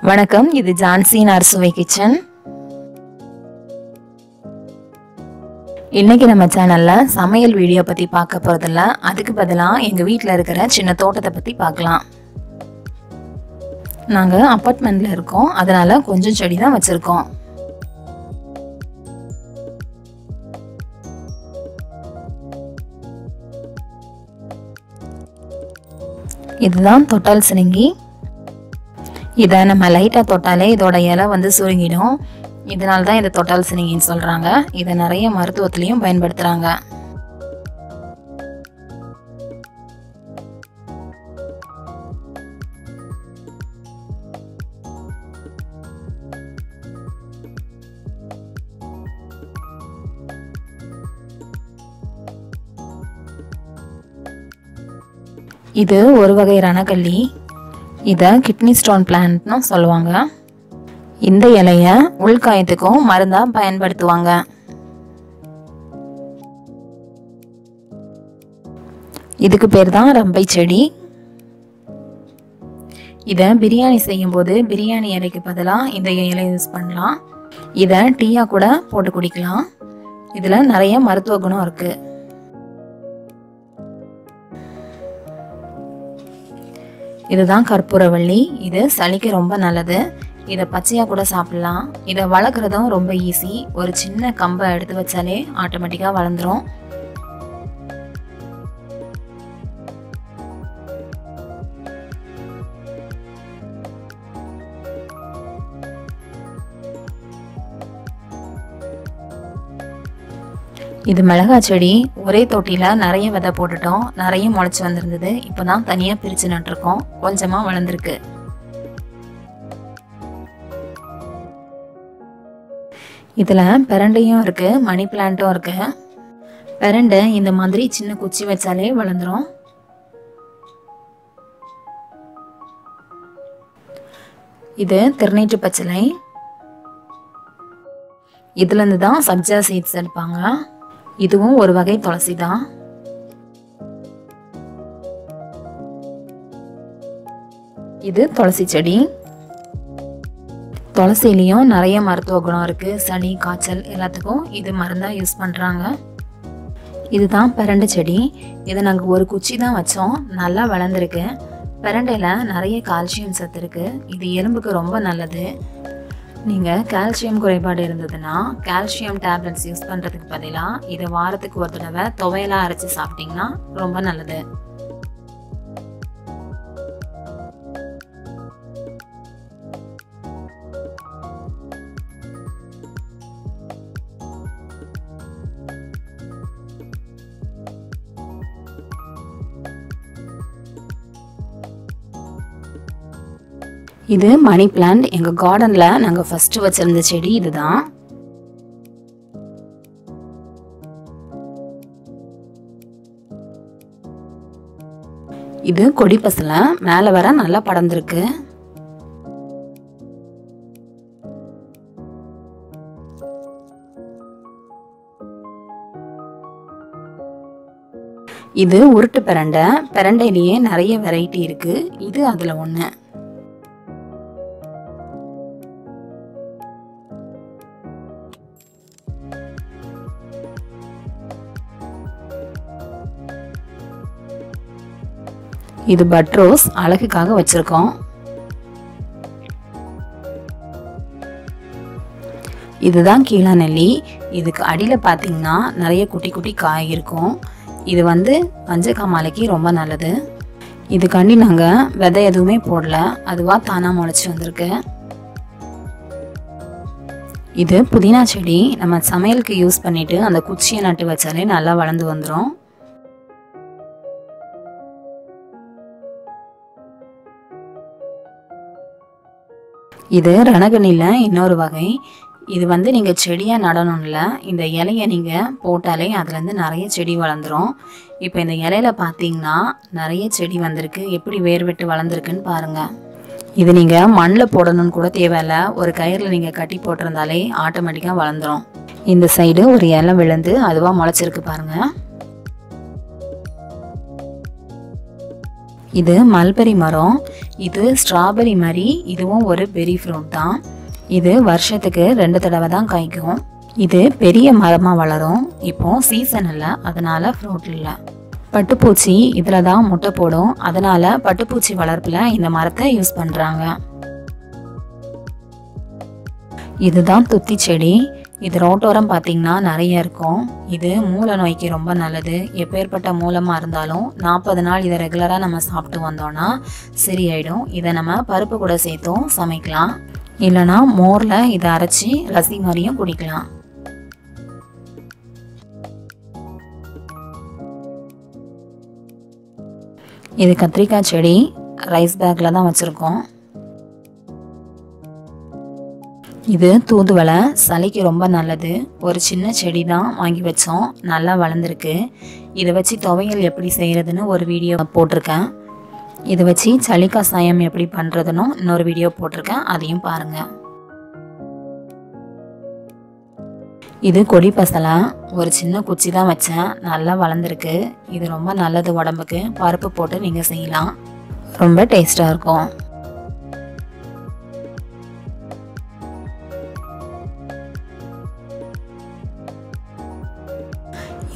வணக்கம், இது ஜான்சின் அறுசுவை கிச்சன். இன்னைக்கு நம்ம சேனல்ல சமையல் வீடியோ பத்தி பார்க்க போறதில்ல. அதுக்கு பதிலா எங்க வீட்டில் இருக்கிற சின்ன தோட்டத்தை பத்தி பார்க்கலாம். நாங்க அபார்ட்மெண்ட்ல இருக்கோம், அதனால கொஞ்சம் செடி தான் வச்சிருக்கோம். இதுதான் தொட்டால் சினுங்கி. இதை நம்ம லைட்டாக தொட்டாலே இதோட இலை வந்து சுருங்கிடும். இதனால தான் இதை தொட்டால் சினுங்கின்னு சொல்கிறாங்க. இதை நிறைய மருத்துவத்திலையும் பயன்படுத்துகிறாங்க. இது ஒரு வகை ரணக்கல்லி. இதை கிட்னி ஸ்டோன் பிளான்ட்னு சொல்லுவாங்க. இந்த இலைய உள்காயத்துக்கும் மருந்தா பயன்படுத்துவாங்க. இதுக்கு பேர் தான் ரம்பை செடி. இதை பிரியாணி செய்யும் போது பிரியாணி இலைக்கு பதிலாக இந்த இலை யூஸ் பண்ணலாம். இதை டீயா கூட போட்டு குடிக்கலாம். இதுல நிறைய மருத்துவ குணம் இருக்கு. இதுதான் கற்பூரவள்ளி. இது சளிக்கு ரொம்ப நல்லது. இதை பச்சையா கூட சாப்பிடலாம். இதை வளர்க்குறதும் ரொம்ப ஈஸி. ஒரு சின்ன கம்பை எடுத்து வச்சாலே ஆட்டோமேட்டிக்கா வளர்ந்துரும். இது மிளகாய் செடி. ஒரே தொட்டியில நிறைய விதை போட்டுட்டோம். நிறைய முளைச்சு வந்திருந்தது. இப்போதான் தனியா பிரிச்சு நட்டுருக்கோம். கொஞ்சமா வளர்ந்துருக்கு. இதுல பெரண்டையும் இருக்கு, மணி பிளான்ட்டும் இருக்கு. பெரண்டை இந்த மாதிரி சின்ன குச்சி வச்சாலே வளர்ந்துரும். இது திருநீற்று பச்சிலை. இதுல இருந்து தான் சப்ஜா சீட்ஸ் எடுப்பாங்க. இதுவும் ஒரு வகை துளசி தான். இது துளசி செடி. துளசிலையும் நிறைய மருத்துவ குணம் இருக்கு. சளி, காய்ச்சல் எல்லாத்துக்கும் இது மருந்தா யூஸ் பண்றாங்க. இதுதான் பெரண்டை செடி. இதை நாங்க ஒரு குச்சி தான் வச்சோம். நல்லா வளர்ந்துருக்கு. பெரண்டையில நிறைய கால்சியம் சத்து இருக்கு. இது எலும்புக்கு ரொம்ப நல்லது. நீங்கள் கால்சியம் குறைபாடு இருந்ததுன்னா கால்சியம் டேப்லெட்ஸ் யூஸ் பண்ணுறதுக்கு பதிலாக இதை வாரத்துக்கு ஒரு தடவை துவையலாக அரைச்சி சாப்பிட்டிங்கன்னா ரொம்ப நல்லது. இது மணி பிளான்ட். எங்க கார்டன்ல நாங்க ஃபர்ஸ்ட் வச்சிருந்த செடி இதுதான். இது கொடி பசலை. மேல வர நல்லா படர்ந்திருக்கு. இது உருட்டு பெரண்டை. பெரண்டையிலேயே நிறைய வெரைட்டி இருக்கு. இது அதுல ஒண்ணு. இது பட்ரோஸ். அழகுக்காக வச்சிருக்கோம். இதுதான் கீழா நெல்லி. இதுக்கு அடியில பாத்தீங்கன்னா நிறைய குட்டி குட்டி காய் இருக்கும். இது வந்து பஞ்சகாமாலைக்கு ரொம்ப நல்லது. இதுக்காண்டி நாங்க விதை எதுவுமே போடல, அதுவா தானா முளைச்சு வந்திருக்கு. இது புதினா செடி. நம்ம சமையலுக்கு யூஸ் பண்ணிட்டு அந்த குச்சியை நட்டு வச்சாலே நல்லா வளர்ந்து வந்துடும். இது ரணகனில இன்னொரு வகை. இது வந்து நீங்கள் செடியாக நடணும்ல, இந்த இலையை நீங்கள் போட்டாலே அதுலேருந்து நிறைய செடி வளர்ந்துடும். இப்போ இந்த இலையில பார்த்தீங்கன்னா நிறைய செடி வந்திருக்கு. எப்படி வேர் விட்டு வளர்ந்துருக்குன்னு பாருங்கள். இது நீங்கள் மண்ணில் போடணும்னு கூட தேவையில்லை. ஒரு கயிறில் நீங்கள் கட்டி போட்டிருந்தாலே ஆட்டோமேட்டிக்காக வளர்ந்துடும். இந்த சைடு ஒரு இலை விழுந்து அதுவாக முளைச்சிருக்கு பாருங்கள். இது மல்பெரி மரம். இது ஸ்ட்ராபெரி மாதிரி இதுவும் ஒரு பெரி ஃப்ரூட் தான். இது வருஷத்துக்கு 2 தடவை தான் காய்க்கும். இது பெரிய மரமாக வளரும். இப்போ சீசன் இல்லை, அதனால் ஃப்ரூட் இல்லை. பட்டுப்பூச்சி இதில் தான் முட்டை போடும். அதனால் பட்டுப்பூச்சி வளர்ப்பில் இந்த மரத்தை யூஸ் பண்ணுறாங்க. இதுதான் துத்தி செடி. இது ரோட்டோரம் பார்த்திங்கன்னா நிறைய இருக்கும். இது மூல நோய்க்கு ரொம்ப நல்லது. எப்பேற்பட்ட மூலமாக இருந்தாலும் 40 நாள் இதை ரெகுலராக நம்ம சாப்பிட்டு வந்தோன்னா சரியாயிடும். இதை நம்ம பருப்பு கூட சேர்த்தும் சமைக்கலாம். இல்லைனா மோரில் இதை அரைச்சி ரசி மாதிரியும் குடிக்கலாம். இது கத்திரிக்காய் செடி. ரைஸ் பேக்கில் தான் வச்சுருக்கோம். இது தூதுவளை, சளிக்கு ரொம்ப நல்லது. ஒரு சின்ன செடி தான் வாங்கி வச்சோம், நல்லா வளர்ந்துருக்கு. இதை வச்சு துவையல் எப்படி செய்கிறதுன்னு ஒரு வீடியோ போட்டிருக்கேன். இதை வச்சு சளி கசாயம் எப்படி பண்ணுறதுன்னு இன்னொரு வீடியோ போட்டிருக்கேன், அதையும் பாருங்கள். இது கொடி பசலை. ஒரு சின்ன குச்சி தான் வச்சேன், நல்லா வளர்ந்துருக்கு. இது ரொம்ப நல்லது உடம்புக்கு. பருப்பு போட்டு நீங்கள் செய்யலாம், ரொம்ப டேஸ்ட்டாக இருக்கும்.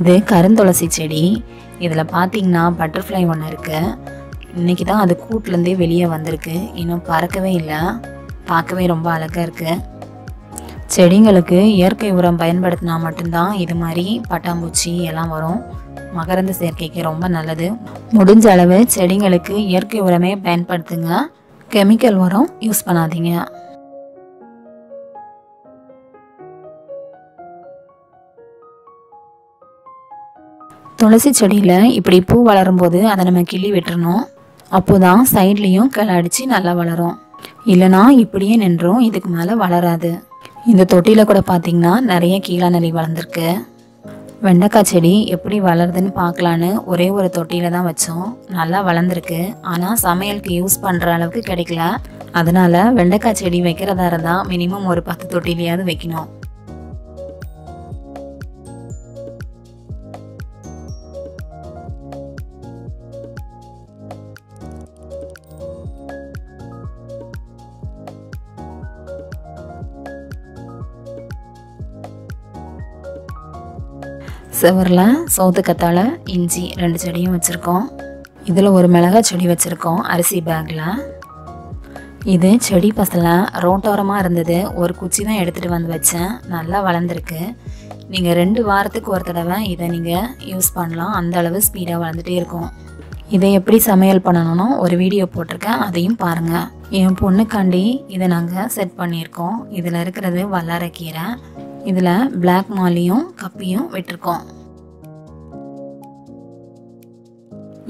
இது கருந்துளசி செடி. இதில் பார்த்தீங்கன்னா பட்டர்ஃப்ளை ஒன்று இருக்குது. இன்றைக்கி தான் அது கூட்டிலேருந்தே வெளியே வந்திருக்கு. இன்னும் பறக்கவே இல்லை. பார்க்கவே ரொம்ப அழகாக இருக்குது. செடிங்களுக்கு இயற்கை உரம் பயன்படுத்தினா மட்டும்தான் இது மாதிரி பட்டாம்பூச்சி எல்லாம் வரும். மகரந்த சேர்க்கைக்கு ரொம்ப நல்லது. முடிஞ்ச அளவு செடிங்களுக்கு இயற்கை உரமே பயன்படுத்துங்க, கெமிக்கல் உரம் யூஸ் பண்ணாதீங்க. துளசி செடியில் இப்படி பூ வளரும்போது அதை நம்ம கிள்ளி விட்டுறணும். அப்போ தான் சைட்லேயும் கிளை அடித்து நல்லா வளரும். இல்லைனா இப்படியே நின்றும், இதுக்கு மேலே வளராது. இந்த தொட்டியில் கூட பார்த்திங்கன்னா நிறைய கீழாநெல்லி வளர்ந்துருக்கு. வெண்டைக்காய் செடி எப்படி வளருதுன்னு பார்க்கலான்னு ஒரே ஒரு தொட்டியில் தான் வச்சோம். நல்லா வளர்ந்துருக்கு. ஆனால் சமையலுக்கு யூஸ் பண்ணுற அளவுக்கு கிடைக்கல. அதனால் வெண்டைக்காய் செடி வைக்கிறதா இருந்தால் மினிமம் ஒரு 10 தொட்டிலையாவது வைக்கணும். சுவரில் சோத்துக்கத்தாழை, இஞ்சி 2 செடியும் வச்சுருக்கோம். இதில் ஒரு மிளகாய் செடி வச்சுருக்கோம் அரிசி பேக்கில். இது செடி பசலை ரோட்டோரமாக இருந்தது. ஒரு குச்சி தான் எடுத்துகிட்டு வந்து வச்சேன், நல்லா வளர்ந்துருக்கு. நீங்கள் 2 வாரத்துக்கு ஒரு தடவை இதை நீங்கள் யூஸ் பண்ணலாம், அந்த அளவு ஸ்பீடாக வளர்ந்துட்டே இருக்கும். இதை எப்படி சமையல் பண்ணணும்னு ஒரு வீடியோ போட்டிருக்கேன், அதையும் பாருங்கள். என் பொண்ணுக்காண்டி இதை நாங்கள் செட் பண்ணியிருக்கோம். இதில் இருக்கிறது வல்லாரைக்கீரை. இதில் பிளாக் மாலியும் கப்பியும் விட்டுருக்கோம்.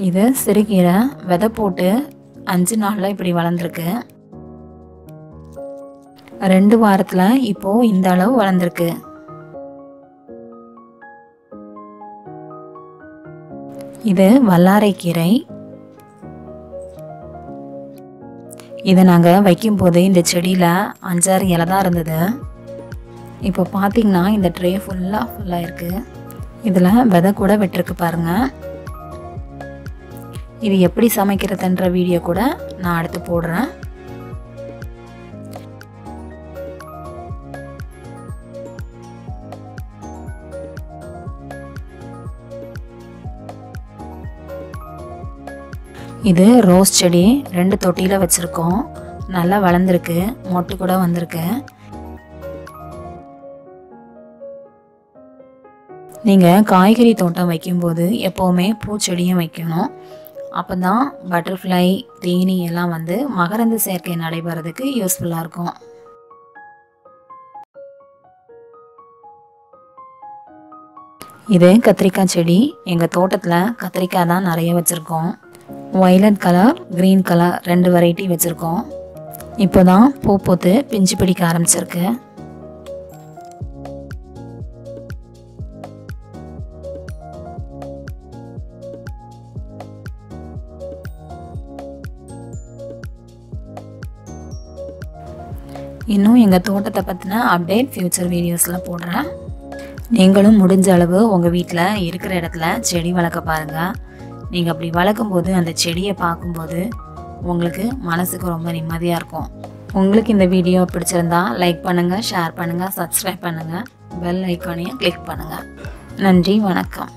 இது சிறுகீரை. விதை போட்டு 5 நாளில் இப்படி வளர்ந்துருக்கு. 2 வாரத்தில் இப்போது இந்த அளவு வளர்ந்துருக்கு. இது வல்லாரைக்கீரை. இதை நாங்கள் வைக்கும்போது இந்த செடியில் 5-6 இலை தான் இருந்தது. இப்போ பார்த்தீங்கன்னா இந்த ட்ரே ஃபுல்லாக இருக்குது. இதில் விதை கூட விட்டுருக்கு பாருங்கள். இது எப்படி சமைக்கிறதுன்ற வீடியோ கூட நான் அடுத்து போடுறேன். இது ரோஸ் செடி. 2 தொட்டியில் வச்சுருக்கோம், நல்லா வளர்ந்துருக்கு. மொட்டு கூட வந்திருக்கு. நீங்கள் காய்கறி தோட்டம் வைக்கும்போது எப்போவுமே பூச்செடியும் வைக்கணும். அப்போ தான் பட்டர்ஃப்ளை, தேனி எல்லாம் வந்து மகரந்த சேர்க்கை நடைபெறதுக்கு யூஸ்ஃபுல்லாக இருக்கும். இது கத்திரிக்காய் செடி. எங்கள் தோட்டத்தில் கத்திரிக்காய் தான் நிறைய வச்சுருக்கோம். Violet colour, green colour 2 variety வச்சுருக்கோம். இப்போ தான் பூ பூத்து பிஞ்சு பிடிக்க ஆரம்பிச்சிருக்கு. இன்னும் எங்கள் தோட்டத்தை பற்றின அப்டேட் ஃப்யூச்சர் வீடியோஸில் போடுறேன். நீங்களும் முடிஞ்ச அளவு உங்கள் வீட்டில் இருக்கிற இடத்துல செடி வளர்க்க பாருங்கள். நீங்கள் அப்படி வளர்க்கும்போது அந்த செடியை பார்க்கும்போது உங்களுக்கு மனசுக்கு ரொம்ப நிம்மதியாக இருக்கும். உங்களுக்கு இந்த வீடியோ பிடிச்சிருந்தா லைக் பண்ணுங்கள், ஷேர் பண்ணுங்கள், சப்ஸ்கிரைப் பண்ணுங்கள், பெல் ஐக்கானையும் கிளிக் பண்ணுங்கள். நன்றி, வணக்கம்.